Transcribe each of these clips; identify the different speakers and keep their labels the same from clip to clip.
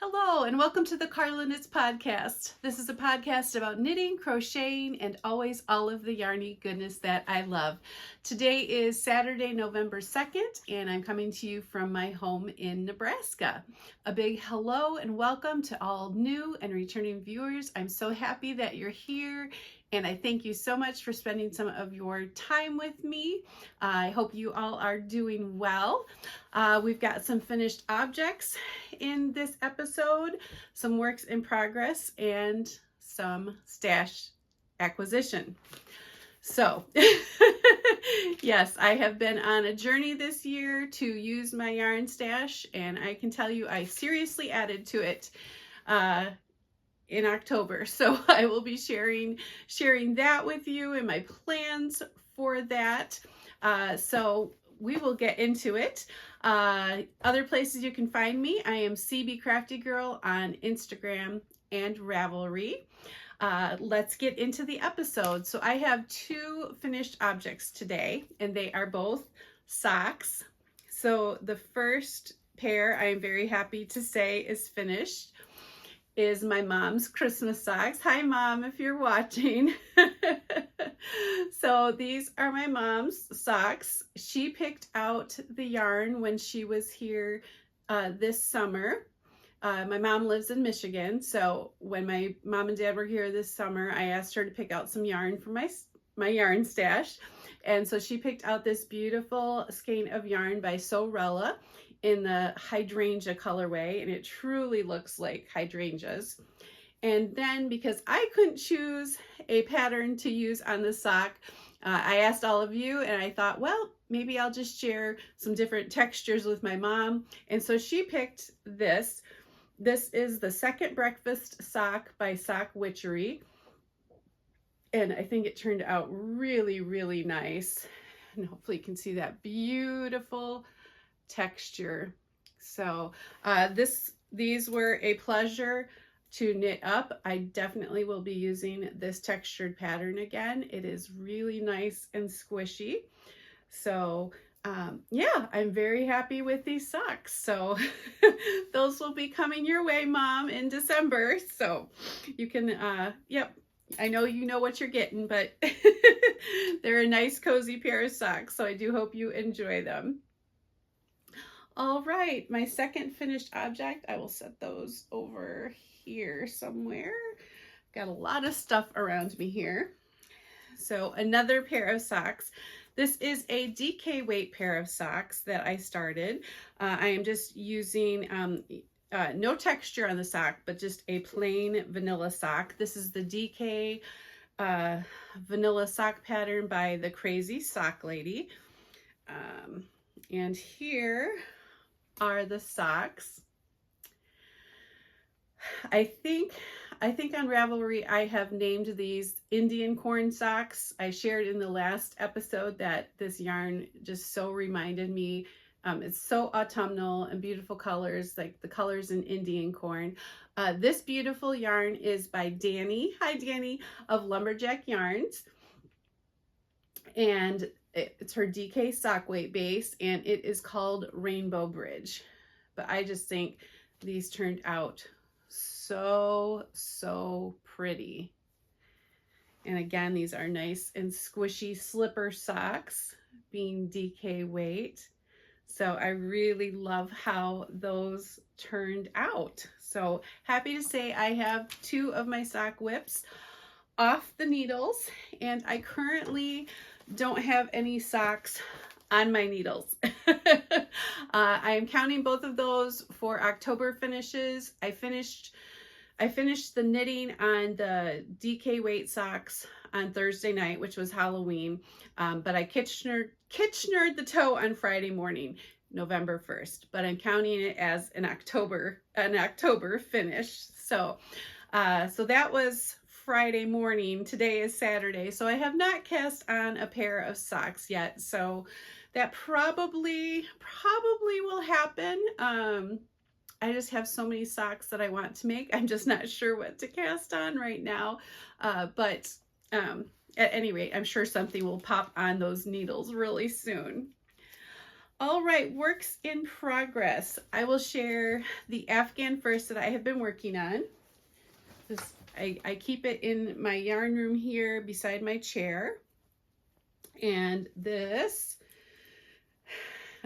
Speaker 1: Hello, and welcome to the Carla Knits podcast. This is a podcast about knitting, crocheting, and always all of the yarny goodness that I love. Today is Saturday, November 2nd, and I'm coming to you from my home in Nebraska. A big hello and welcome to all new and returning viewers. I'm so happy that you're here, and I thank you so much for spending some of your time with me. I hope you all are doing well. We've got some finished objects in this episode, some works in progress, and some stash acquisition. So, yes, I have been on a journey this year to use my yarn stash, and I can tell you I seriously added to it in October. So I will be sharing that with you and my plans for that. So we will get into it. Other places you can find me, I am cbcraftygirl on Instagram and Ravelry. Let's get into the episode. So I have two finished objects today, and they are both socks. So the first pair, I am very happy to say, is finished, is my mom's Christmas socks. Hi, Mom, if you're watching. So these are my mom's socks. She picked out the yarn when she was here this summer. My mom lives in Michigan, so when my mom and dad were here this summer, I asked her to pick out some yarn for my yarn stash. And so she picked out this beautiful skein of yarn by Sewrella in the hydrangea colorway, and it truly looks like hydrangeas. And then, because I couldn't choose a pattern to use on the sock, I asked all of you, and I thought, well, maybe I'll just share some different textures with my mom. And so she picked this. This is the Second Breakfast sock by Witchery. And I think it turned out really, really nice. And hopefully you can see that beautiful texture. So these were a pleasure to knit up. I definitely will be using this textured pattern again. It is really nice and squishy. So yeah, I'm very happy with these socks. So those will be coming your way, Mom, in December. So you can, yep, I know you know what you're getting, but they're a nice cozy pair of socks. So I do hope you enjoy them. All right, my second finished object, I will set those over here somewhere. Got a lot of stuff around me here. So another pair of socks. This is a DK weight pair of socks that I started. I am just using no texture on the sock, but just a plain vanilla sock. This is the DK vanilla sock pattern by the Crazy Sock Lady. And here are the socks. I think on Ravelry I have named these Indian corn socks. I shared in the last episode that this yarn just so reminded me. It's so autumnal and beautiful colors, like the colors in Indian corn. This beautiful yarn is by Danny. Hi, Danny, of Lumberjack Yarns. And it's her DK sock weight base, and it is called Rainbow Bridge. But I just think these turned out so pretty. And again, these are nice and squishy slipper socks, being DK weight. So I really love how those turned out. So happy to say I have two of my sock whips off the needles, and I currently don't have any socks on my needles. I am counting both of those for October finishes. I finished the knitting on the DK weight socks on Thursday night, which was Halloween, but I Kitchenered the toe on Friday morning, November 1st, but I'm counting it as an October finish. So that was Friday morning. Today is Saturday, so I have not cast on a pair of socks yet. So that probably will happen. I just have so many socks that I want to make. I'm just not sure what to cast on right now. But at any rate, I'm sure something will pop on those needles really soon. All right, works in progress. I will share the Afghan first that I have been working on. I keep it in my yarn room here beside my chair. And this,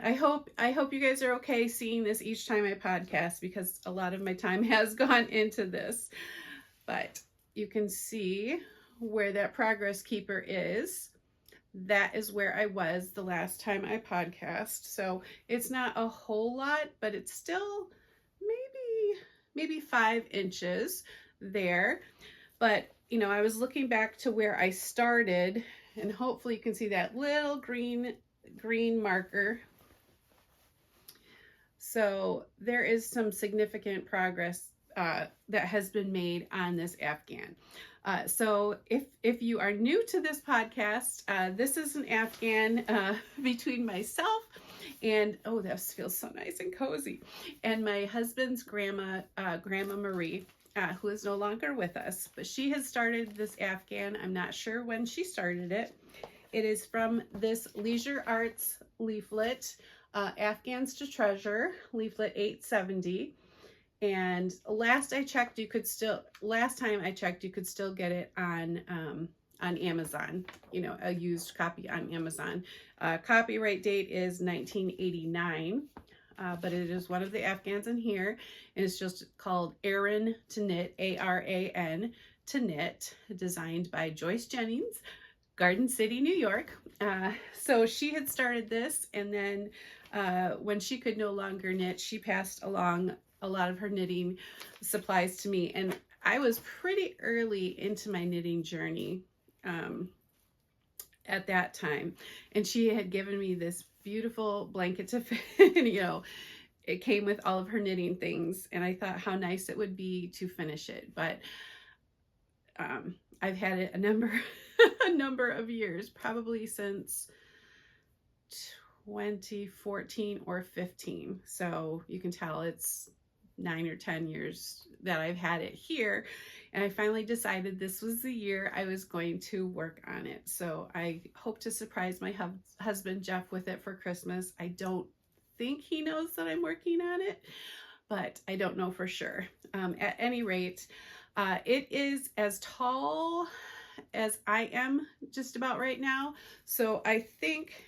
Speaker 1: I hope you guys are okay seeing this each time I podcast, because a lot of my time has gone into this. But you can see where that progress keeper is. That is where I was the last time I podcast. So it's not a whole lot, but it's still maybe 5 inches there. But you know, I was looking back to where I started, and hopefully you can see that little green marker. So there is some significant progress that has been made on this Afghan. So if you are new to this podcast, this is an Afghan between myself and, oh, this feels so nice and cozy, and my husband's grandma, Grandma Marie, who is no longer with us, but she has started this Afghan. I'm not sure when she started it. It is from this Leisure Arts leaflet, Afghans to Treasure, leaflet 870. And last time I checked, you could still get it on Amazon, you know, a used copy on Amazon. Copyright date is 1989, but it is one of the Afghans in here, and it's just called Aran to Knit, Aran to Knit, designed by Joyce Jennings, Garden City, New York. So she had started this, and then when she could no longer knit, she passed along a lot of her knitting supplies to me, and I was pretty early into my knitting journey at that time, and she had given me this beautiful blanket to fit. You know, it came with all of her knitting things, and I thought how nice it would be to finish it. But I've had it a number of years, probably since 2014 or 15. So you can tell it's 9 or 10 years that I've had it here, and I finally decided this was the year I was going to work on it. So I hope to surprise my husband Jeff with it for Christmas. I don't think he knows that I'm working on it, but I don't know for sure. At any rate, it is as tall as I am just about right now. So I think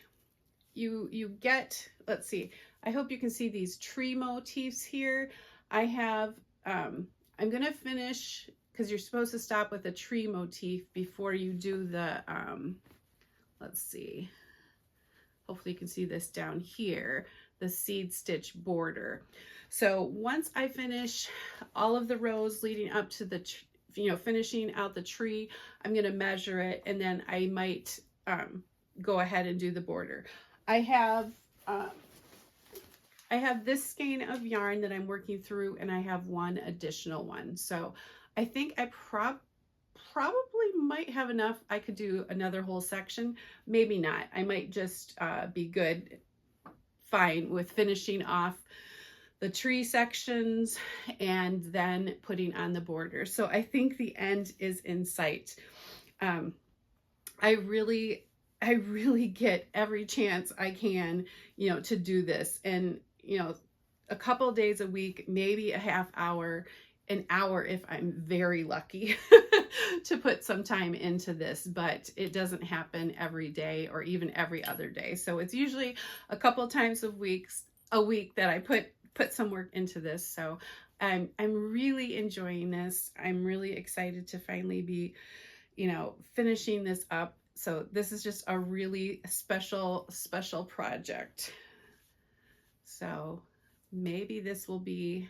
Speaker 1: you get, let's see, I hope you can see these tree motifs here. I have, I'm going to finish, because you're supposed to stop with a tree motif before you do the, let's see, hopefully you can see this down here, the seed stitch border. So once I finish all of the rows leading up to the, finishing out the tree, I'm going to measure it, and then I might go ahead and do the border. I have this skein of yarn that I'm working through, and I have one additional one. So I think I probably might have enough. I could do another whole section, maybe not. I might just be fine with finishing off the tree sections and then putting on the border. So I think the end is in sight. I really get every chance I can, to do this. And, a couple of days a week, maybe a half hour, an hour if I'm very lucky to put some time into this, but it doesn't happen every day or even every other day. So it's usually a couple of times a week that I put some work into this. So I'm really enjoying this. I'm really excited to finally be, finishing this up. So this is just a really special project. So maybe this will be,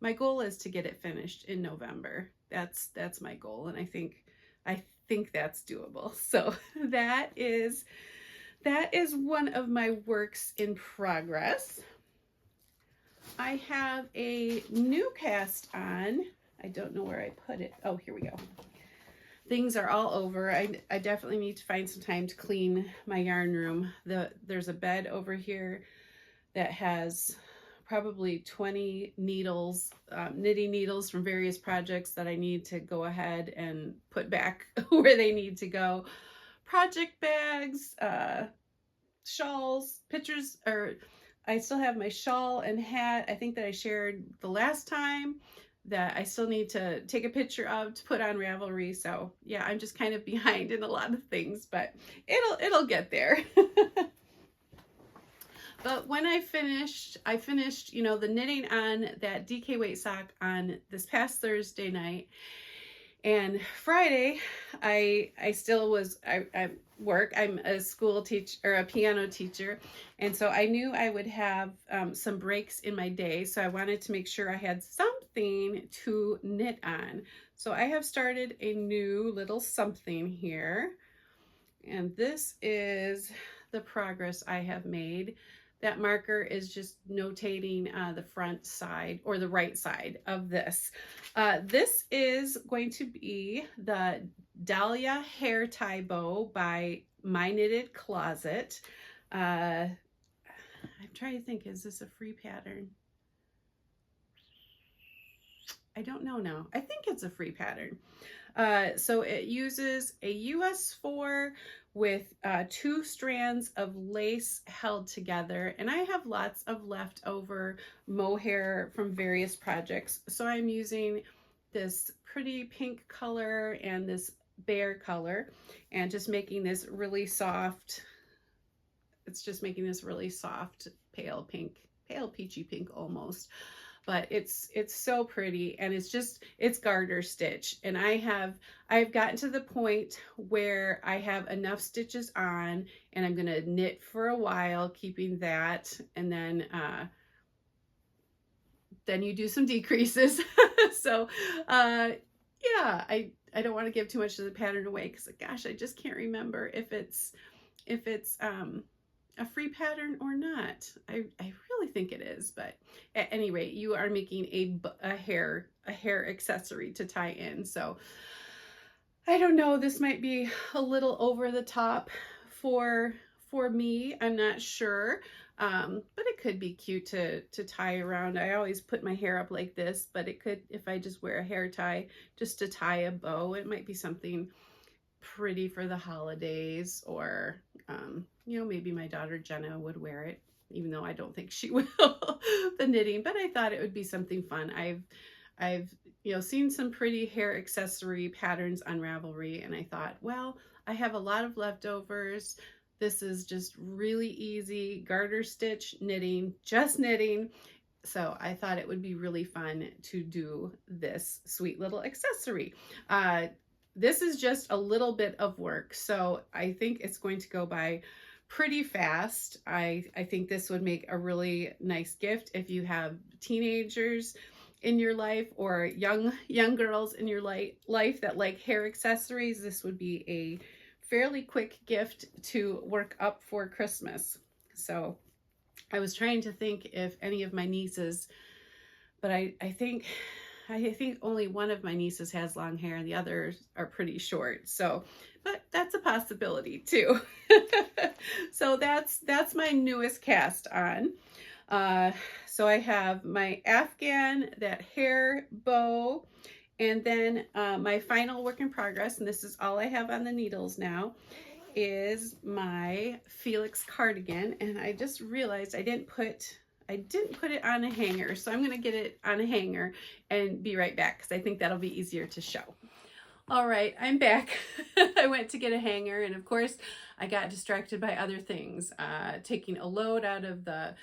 Speaker 1: my goal is to get it finished in November. That's my goal, and I think that's doable. So that is one of my works in progress. I have a new cast on. I don't know where I put it. Oh, here we go. Things are all over. I definitely need to find some time to clean my yarn room. There's a bed over here that has probably 20 needles, knitting needles from various projects that I need to go ahead and put back where they need to go. Project bags, shawls, pictures, or I still have my shawl and hat, I think that I shared the last time, that I still need to take a picture of to put on Ravelry. So yeah, I'm just kind of behind in a lot of things, but it'll get there. But when I finished, you know, the knitting on that DK weight sock on this past Thursday night. And Friday, I still was, I work. I'm a school teacher, or a piano teacher. And so I knew I would have some breaks in my day. So I wanted to make sure I had something to knit on. So I have started a new little something here. And this is the progress I have made. That marker is just notating the front side, or the right side of this. This is going to be the Dahlia hair tie bow by My Knitted Closet. I'm trying to think, is this a free pattern? I don't know now. I think it's a free pattern. So it uses a US 4 with 2 strands of lace held together, and I have lots of leftover mohair from various projects. So I'm using this pretty pink color and this bear color, and just making this really soft. It's just making this really soft pale pink, pale peachy pink almost. But it's so pretty, and it's garter stitch, and I've gotten to the point where I have enough stitches on, and I'm gonna knit for a while, keeping that, and then you do some decreases. So yeah, I don't want to give too much of the pattern away, because gosh, I just can't remember if it's a free pattern or not. I really think it is, but at any rate, you are making a hair accessory to tie in. So I don't know, this might be a little over the top for me. I'm not sure, but it could be cute to tie around. I always put my hair up like this, but it could, if I just wear a hair tie just to tie a bow, it might be something pretty for the holidays, or you know, maybe my daughter Jenna would wear it, even though I don't think she will, the knitting, but I thought it would be something fun. I've you know, seen some pretty hair accessory patterns on Ravelry, and I thought, well, I have a lot of leftovers. This is just really easy garter stitch knitting, just knitting. So I thought it would be really fun to do this sweet little accessory. This is just a little bit of work, so I think it's going to go by pretty fast. I think this would make a really nice gift if you have teenagers in your life, or young girls in your life that like hair accessories. This would be a fairly quick gift to work up for Christmas. So I was trying to think if any of my nieces, but I think only one of my nieces has long hair, and the others are pretty short. So, but that's a possibility too. So that's my newest cast on. So I have my Afghan, that hair bow, and then my final work in progress, and this is all I have on the needles now, is my Felix cardigan. And I just realized I didn't put it on a hanger, so I'm going to get it on a hanger and be right back, because I think that'll be easier to show. All right, I'm back. I went to get a hanger, and of course I got distracted by other things, taking a load out of the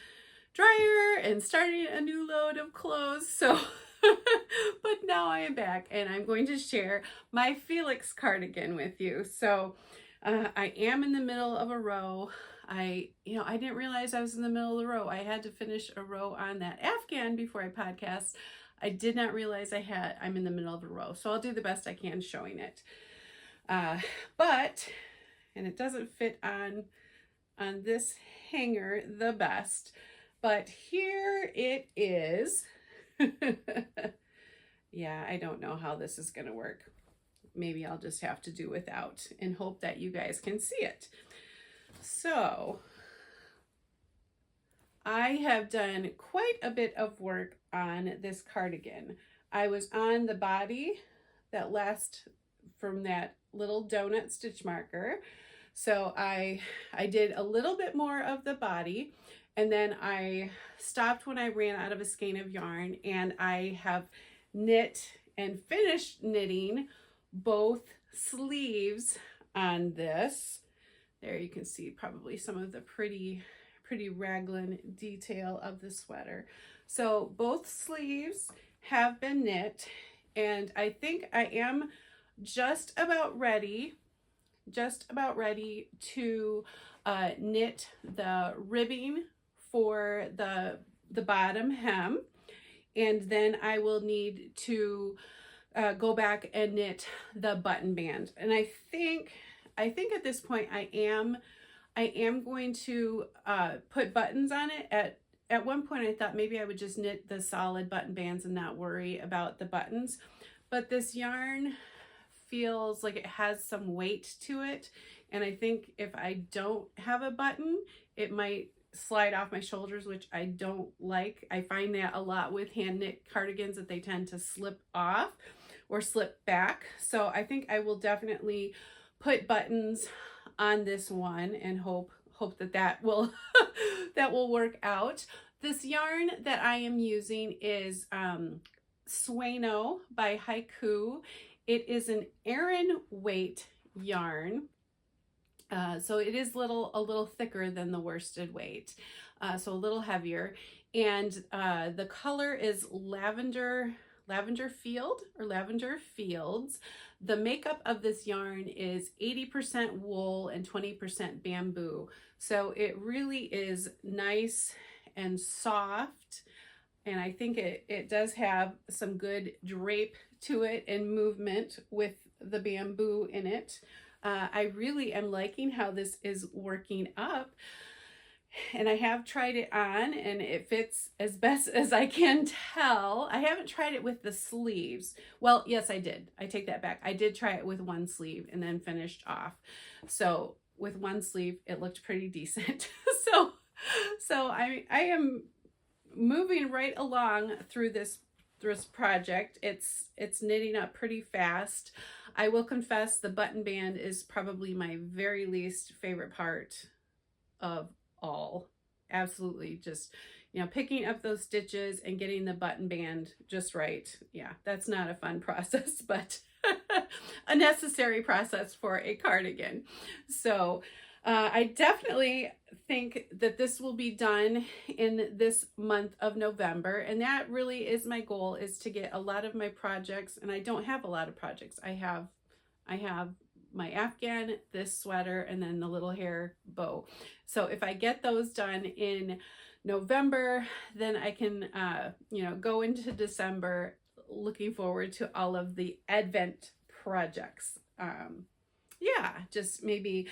Speaker 1: dryer and starting a new load of clothes. So but now I am back, and I'm going to share my Felix cardigan with you. So I am in the middle of a row. I didn't realize I was in the middle of the row. I had to finish a row on that Afghan before I podcast. I did not realize I'm in the middle of a row. So I'll do the best I can showing it. And it doesn't fit on this hanger the best, but here it is. Yeah, I don't know how this is going to work. Maybe I'll just have to do without and hope that you guys can see it. So I have done quite a bit of work on this cardigan. I was on the body from that little donut stitch marker. So I did a little bit more of the body, and then I stopped when I ran out of a skein of yarn, and I have knit and finished knitting both sleeves on this. There you can see probably some of the pretty raglan detail of the sweater. So both sleeves have been knit, and I think I am just about ready to knit the ribbing for the bottom hem, and then I will need to go back and knit the button band. And I think at this point I am going to put buttons on it. At one point I thought maybe I would just knit the solid button bands and not worry about the buttons, but this yarn feels like it has some weight to it, and I think if I don't have a button, it might slide off my shoulders, which I don't like. I find that a lot with hand knit cardigans, that they tend to slip off or slip back. So I think I will definitely put buttons on this one and hope that will that will work out. This yarn that I am using is Sueno by Hikoo. It is an Aran weight yarn, so it is a little thicker than the worsted weight, so a little heavier, and the color is lavender field or lavender fields. The makeup of this yarn is 80% wool and 20% bamboo, so it really is nice and soft. And I think it does have some good drape to it and movement with the bamboo in it. I really am liking how this is working up. And I have tried it on, and it fits as best as I can tell. I haven't tried it with the sleeves. Well, yes, I did. I take that back. I did try it with one sleeve and then finished off. So with one sleeve, it looked pretty decent. So I am moving right along through this project. It's knitting up pretty fast. I will confess the button band is probably my very least favorite part of all. Absolutely, just, you know, picking up those stitches and getting the button band just right. Yeah, that's not a fun process, but a necessary process for a cardigan. So I definitely think that this will be done in this month of November, and that really is my goal, is to get a lot of my projects. And I don't have a lot of projects. I have my Afghan, this sweater, and then the little hair bow. So if I get those done in November, then I can you know, go into December looking forward to all of the Advent projects. Yeah, just maybe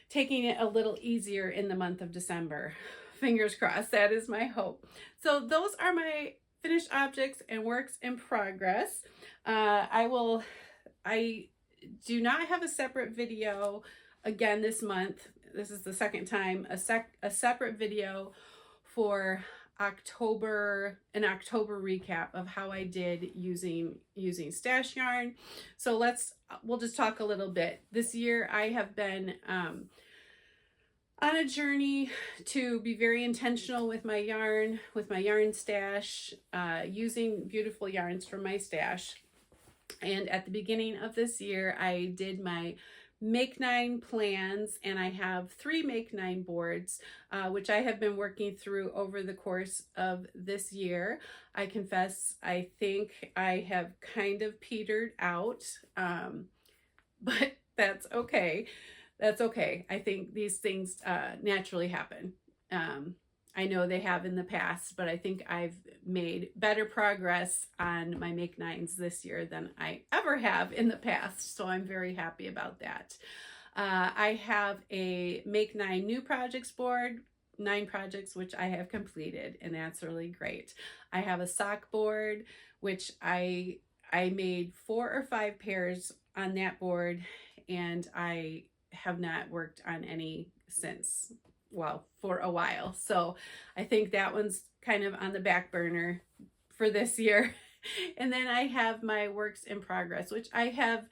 Speaker 1: taking it a little easier in the month of December. Fingers crossed, that is my hope. So those are my finished objects and works in progress. I do not have a separate video again this month. This is the second time, a separate video for October, an October recap of how I did using stash yarn. So we'll just talk a little bit. This year I have been on a journey to be very intentional with my yarn stash, using beautiful yarns from my stash. And at the beginning of this year, I did my Make 9 plans, and I have 3 Make 9 boards, which I have been working through over the course of this year. I confess, I think I have kind of petered out, but that's okay. That's okay. I think these things naturally happen. I know they have in the past, but I think I've made better progress on my Make 9s this year than I ever have in the past. So I'm very happy about that. I have a Make 9 new projects board, 9 projects, which I have completed, and that's really great. I have a sock board, which I made 4 or 5 pairs on that board, and I have not worked on any since, well, for a while. So I think that one's kind of on the back burner for this year. And then I have my works in progress, which I have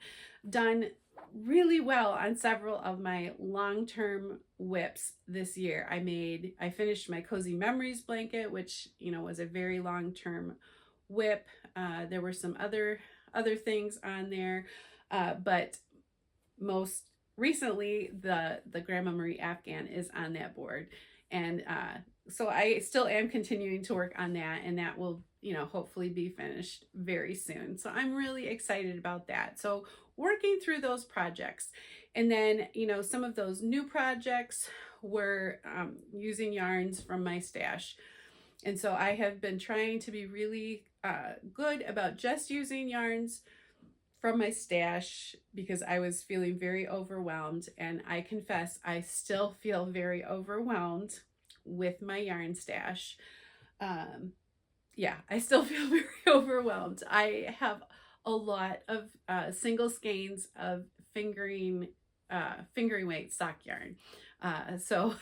Speaker 1: done really well on several of my long-term whips this year. I finished my Cozy Memories blanket, which, you know, was a very long-term whip. There were some other things on there, but most recently the Grandma Marie Afghan is on that board. And so I still am continuing to work on that, and that will, you know, hopefully be finished very soon. So I'm really excited about that. So working through those projects. And then, you know, some of those new projects were using yarns from my stash. And so I have been trying to be really good about just using yarns from my stash, because I was feeling very overwhelmed. And I confess, I still feel very overwhelmed with my yarn stash. Yeah, I still feel very overwhelmed. I have a lot of single skeins of fingering weight sock yarn. So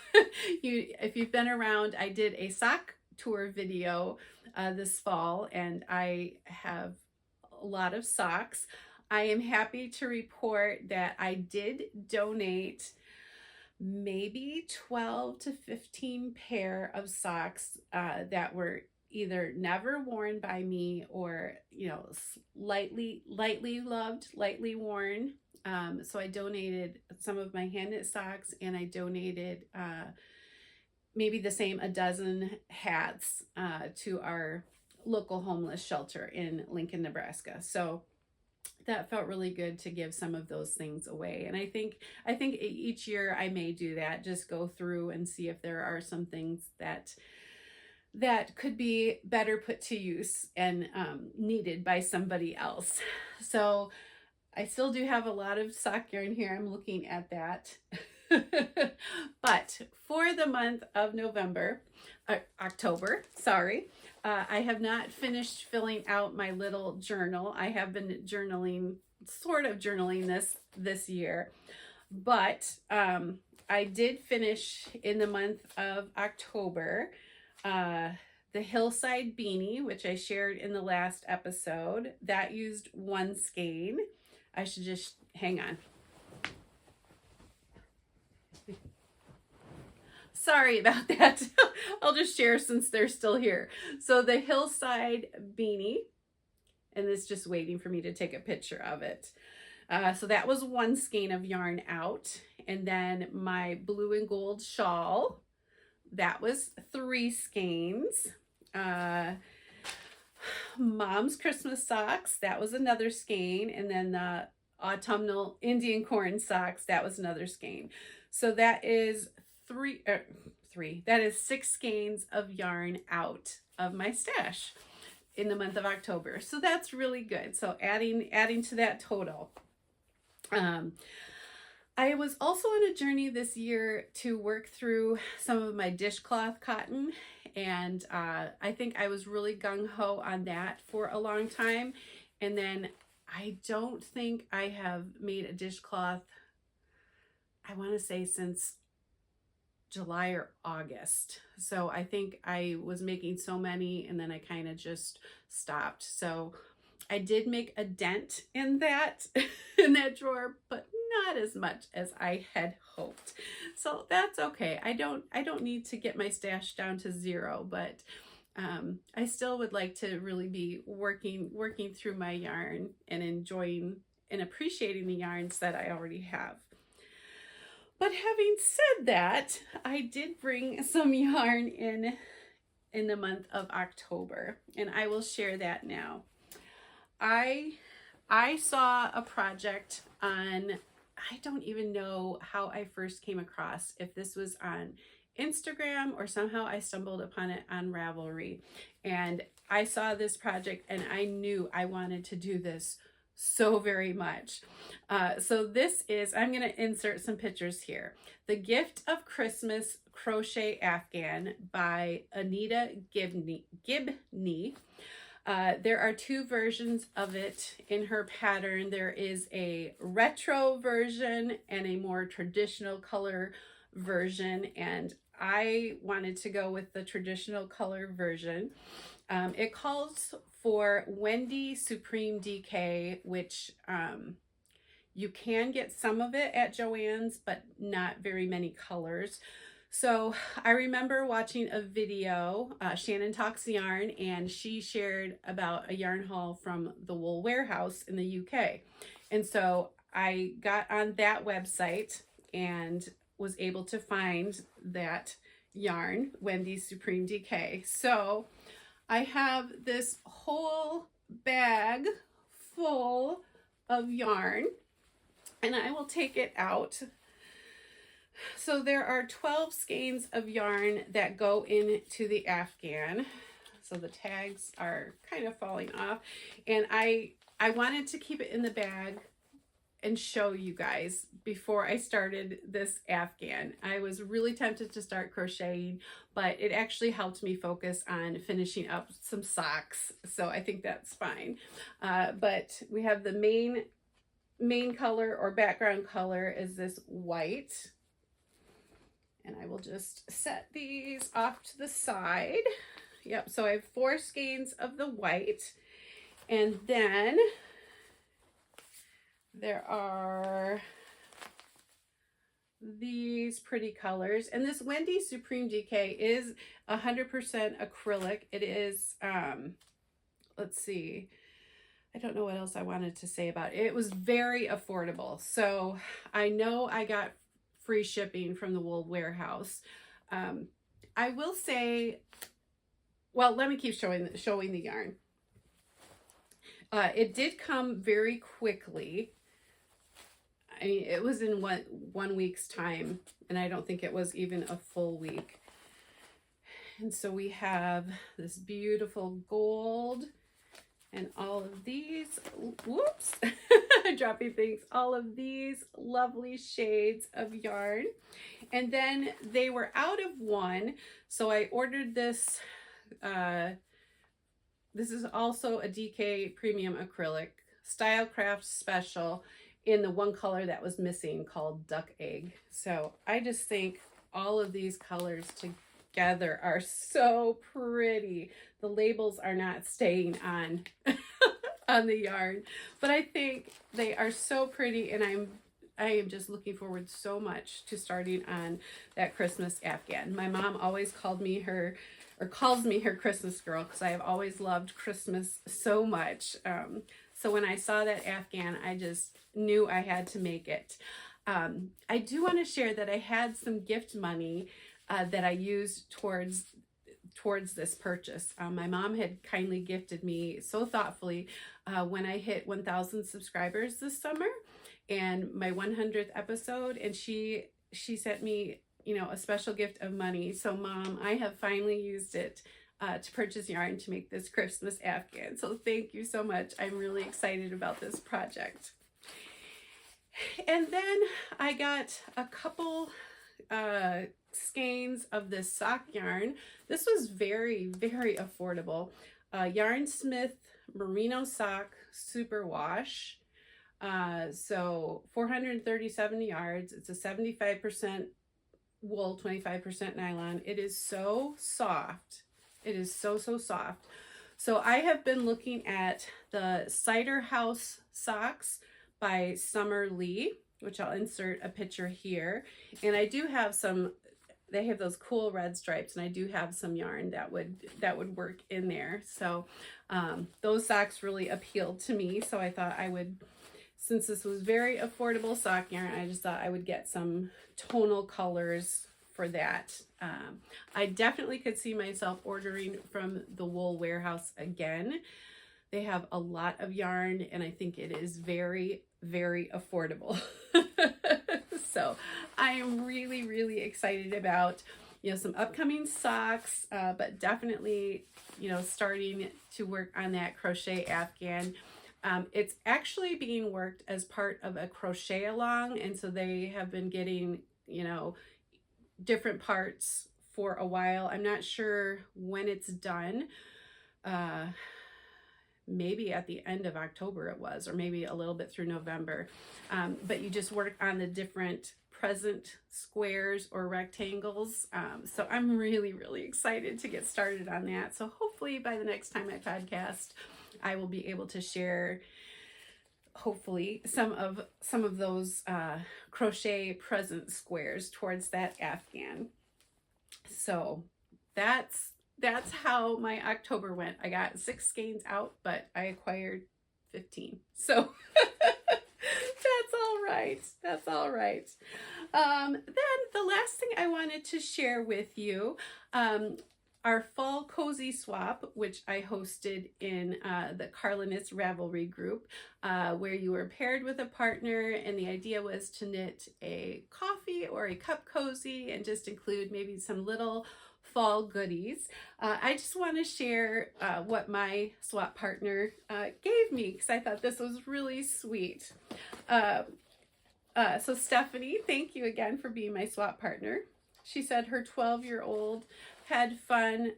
Speaker 1: if you've been around, I did a sock tour video this fall, and I have a lot of socks. I am happy to report that I did donate maybe 12 to 15 pair of socks that were either never worn by me or, you know, lightly loved, lightly worn. So I donated some of my hand knit socks, and I donated maybe the same a dozen hats to our local homeless shelter in Lincoln, Nebraska. So that felt really good to give some of those things away. And I think each year I may do that, just go through and see if there are some things that could be better put to use and needed by somebody else. So I still do have a lot of sock yarn here. I'm looking at that. But for the month of October, sorry, I have not finished filling out my little journal. I have been journaling, sort of journaling this year, but I did finish in the month of October the hillside beanie, which I shared in the last episode. That used one skein. I should just hang on. Sorry about that. I'll just share since they're still here. So the hillside beanie, and it's just waiting for me to take a picture of it. So that was one skein of yarn out. And then my blue and gold shawl, that was 3 skeins. Mom's Christmas socks, that was another skein. And then the autumnal Indian corn socks, that was another skein. So that is 6 skeins of yarn out of my stash in the month of October. So that's really good. So adding to that total. I was also on a journey this year to work through some of my dishcloth cotton, and I think I was really gung-ho on that for a long time. And then I don't think I have made a dishcloth, I want to say, since July or August. So I think I was making so many, and then I kind of just stopped. So I did make a dent in that in that drawer, but not as much as I had hoped. So that's okay. I don't need to get my stash down to 0, but I still would like to really be working through my yarn and enjoying and appreciating the yarns that I already have. But having said that, I did bring some yarn in the month of October, and I will share that now. I saw a project on, I don't even know how I first came across, if this was on Instagram or somehow I stumbled upon it on Ravelry. And I saw this project and I knew I wanted to do this so very much. So this is, I'm going to insert some pictures here. The Gift of Christmas Crochet Afghan by Anita Gibney. There are 2 versions of it in her pattern. There is a retro version and a more traditional color version, and I wanted to go with the traditional color version. It calls for Wendy Supreme DK, which You can get some of it at Joann's, but not very many colors. So I remember watching a video, Shannon Talks Yarn, and she shared about a yarn haul from the Wool Warehouse in the UK. And so I got on that website and was able to find that yarn, Wendy's Supreme Decay. So I have this whole bag full of yarn, and I will take it out. So there are 12 skeins of yarn that go into the Afghan. So the tags are kind of falling off, and I wanted to keep it in the bag and show you guys before I started this Afghan. I was really tempted to start crocheting, but it actually helped me focus on finishing up some socks. So I think that's fine. But we have the main color or background color is this white. And I will just set these off to the side. Yep, so I have 4 skeins of the white. And then there are these pretty colors. And this Wendy Supreme Decay is 100% acrylic. It is, let's see, I don't know what else I wanted to say about it. It was very affordable. So I know I got free shipping from the Wool Warehouse. I will say, well, let me keep showing the yarn. It did come very quickly. I mean, it was in one week's time, and I don't think it was even a full week. And so we have this beautiful gold and all of these, whoops, dropping things, all of these lovely shades of yarn. And then they were out of one, so I ordered this. This is also a DK Premium Acrylic Stylecraft Special in the one color that was missing called Duck Egg. So I just think all of these colors together are so pretty. The labels are not staying on on the yarn, but I think they are so pretty, and I am just looking forward so much to starting on that Christmas Afghan. My mom always calls me her Christmas girl, because I have always loved Christmas so much. So when I saw that Afghan, I just knew I had to make it. I do want to share that I had some gift money that I used towards this purchase. My mom had kindly gifted me so thoughtfully when I hit 1,000 subscribers this summer and my 100th episode, and she sent me, you know, a special gift of money. So Mom, I have finally used it to purchase yarn to make this Christmas Afghan. So thank you so much. I'm really excited about this project. And then I got a couple skeins of this sock yarn. This was very, very affordable. Yarnsmiths Merino sock superwash. So 437 yards. It's a 75% wool, 25% nylon. It is so soft. It is so soft. So I have been looking at the Cider House socks by Summer Lee, which I'll insert a picture here. And I do have some, they have those cool red stripes, and I do have some yarn that would work in there. So those socks really appealed to me. So I thought I would, since this was very affordable sock yarn, I just thought I would get some tonal colors for that. I definitely could see myself ordering from the Wool Warehouse again. They have a lot of yarn, and I think it is very, very affordable. So I am really, really excited about, you know, some upcoming socks, but definitely, you know, starting to work on that crochet Afghan. It's actually being worked as part of a crochet along, and so they have been getting, you know, different parts for a while. I'm not sure when it's done. Maybe at the end of October it was, or maybe a little bit through November. But you just work on the different present squares or rectangles. So I'm really, really excited to get started on that. So hopefully by the next time I podcast, I will be able to share hopefully some of those crochet present squares towards that Afghan. So that's how my October went. I got 6 skeins out, but I acquired 15. So that's all right. That's all right. Then the last thing I wanted to share with you, our fall cozy swap, which I hosted in the Carla Knits Ravelry group, where you were paired with a partner, and the idea was to knit a coffee or a cup cozy and just include maybe some little fall goodies. I just want to share what my swap partner gave me, because I thought this was really sweet. So Stephanie, thank you again for being my swap partner. She said her 12-year-old had fun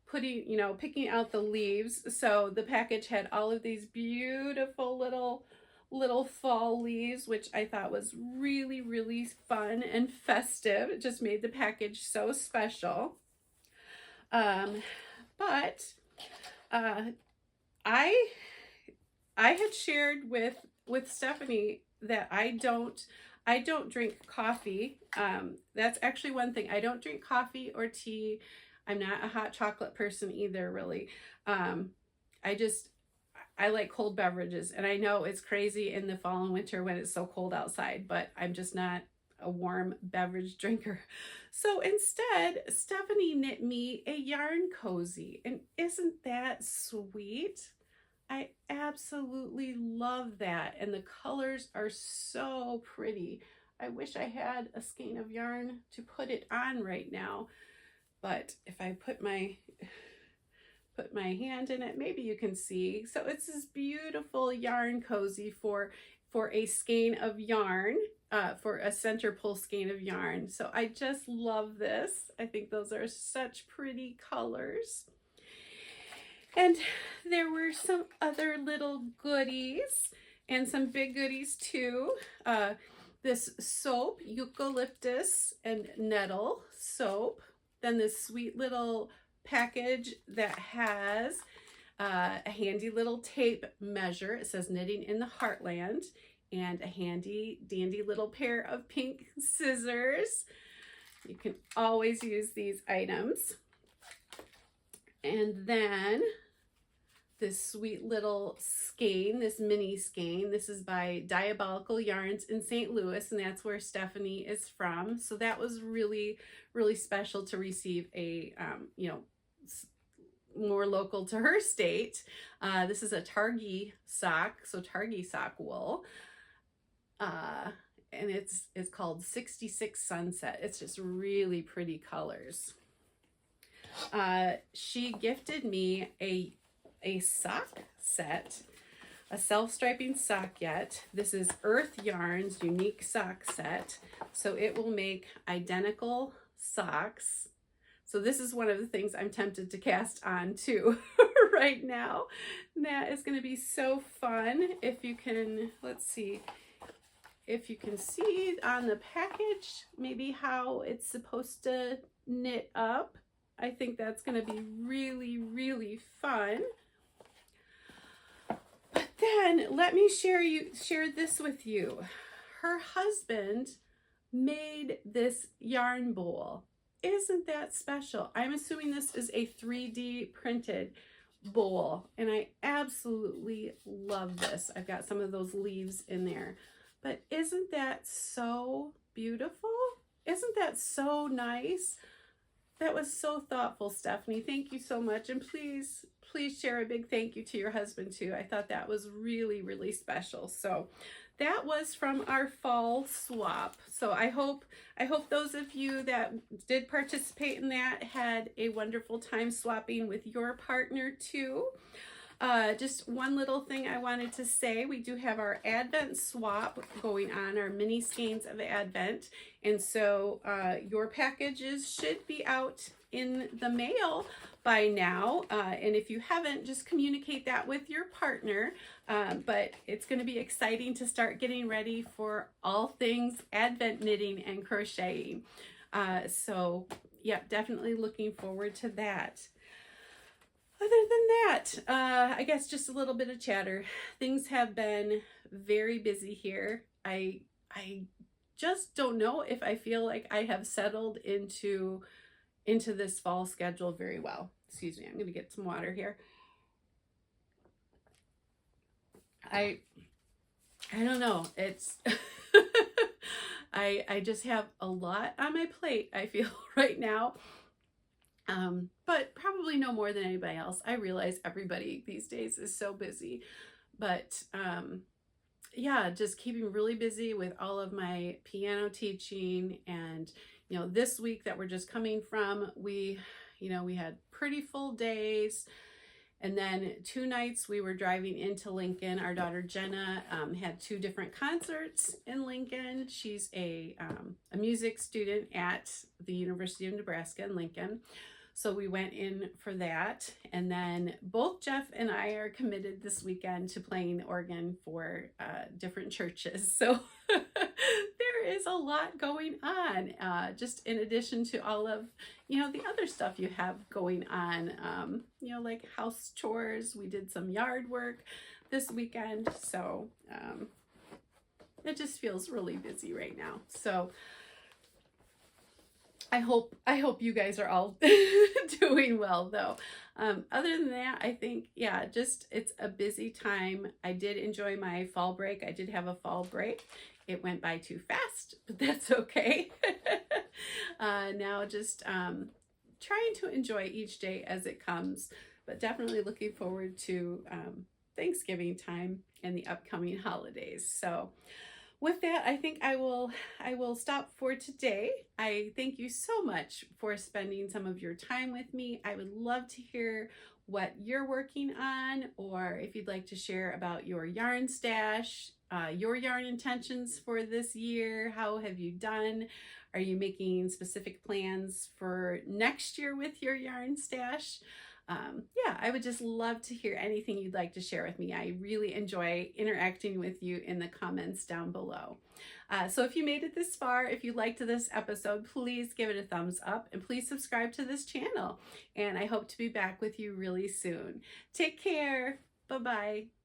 Speaker 1: picking out the leaves. So the package had all of these beautiful little fall leaves, which I thought was really, really fun and festive. It just made the package so special. But I had shared with Stephanie that I don't drink coffee. That's actually one thing. I don't drink coffee or tea. I'm not a hot chocolate person either, really. I like cold beverages, and I know it's crazy in the fall and winter when it's so cold outside, but I'm just not a warm beverage drinker. So instead, Stephanie knit me a yarn cozy, and isn't that sweet? I absolutely love that, and the colors are so pretty. I wish I had a skein of yarn to put it on right now, but if I put my hand in it, maybe you can see. So it's this beautiful yarn cozy for a skein of yarn, for a center pull skein of yarn. So I just love this. I think those are such pretty colors. And there were some other little goodies, and some big goodies too. This soap, eucalyptus and nettle soap. Then this sweet little package that has a handy little tape measure. It says Knitting in the Heartland, and a handy dandy little pair of pink scissors. You can always use these items. And then this sweet little skein, this mini skein. This is by Diabolical Yarns in St. Louis, and that's where Stephanie is from. So that was really, really special to receive a, more local to her state. This is a Targhee sock, so Targhee sock wool. And it's called 66 Sunset. It's just really pretty colors. She gifted me a sock set, a self-striping sock yet. This is Earth Yarns unique sock set. So it will make identical socks. So this is one of the things I'm tempted to cast on too right now. That is going to be so fun. If you can, let's see if you can see on the package maybe how it's supposed to knit up. I think that's going to be really, really fun. But then let me share this with you. Her husband made this yarn bowl. Isn't that special? I'm assuming this is a 3D printed bowl, and I absolutely love this. I've got some of those leaves in there. But isn't that so beautiful? Isn't that so nice? That was so thoughtful, Stephanie. Thank you so much. And please share a big thank you to your husband too. I thought that was really, really special. So that was from our fall swap. So I hope those of you that did participate in that had a wonderful time swapping with your partner too. Just one little thing I wanted to say, we do have our Advent swap going on, our mini skeins of Advent. And so your packages should be out in the mail by now. And if you haven't, just communicate that with your partner. But it's going to be exciting to start getting ready for all things Advent knitting and crocheting. So yeah, definitely looking forward to that. Other than that, I guess just a little bit of chatter. Things have been very busy here. I just don't know if I feel like I have settled into this fall schedule very well. Excuse me, I'm going to get some water here. I don't know. It's I just have a lot on my plate, I feel right now. But probably no more than anybody else. I realize everybody these days is so busy, but yeah, just keeping really busy with all of my piano teaching. And this week that we're just coming from, we had pretty full days. And then 2 nights we were driving into Lincoln. Our daughter Jenna had 2 different concerts in Lincoln. She's a music student at the University of Nebraska in Lincoln. So we went in for that. And then both Jeff and I are committed this weekend to playing the organ for different churches. So there is a lot going on, just in addition to all of, the other stuff you have going on, like house chores. We did some yard work this weekend. So it just feels really busy right now. So I hope you guys are all doing well though. Other than that, I think, yeah, just it's a busy time. I did enjoy my fall break. I did have a fall break. It went by too fast, but that's okay. Now just trying to enjoy each day as it comes, but definitely looking forward to Thanksgiving time and the upcoming holidays. So with that, I think I will stop for today. I thank you so much for spending some of your time with me. I would love to hear what you're working on, or if you'd like to share about your yarn stash, your yarn intentions for this year. How have you done? Are you making specific plans for next year with your yarn stash? Yeah, I would just love to hear anything you'd like to share with me. I really enjoy interacting with you in the comments down below. So if you made it this far, if you liked this episode, please give it a thumbs up and please subscribe to this channel. And I hope to be back with you really soon. Take care. Bye-bye.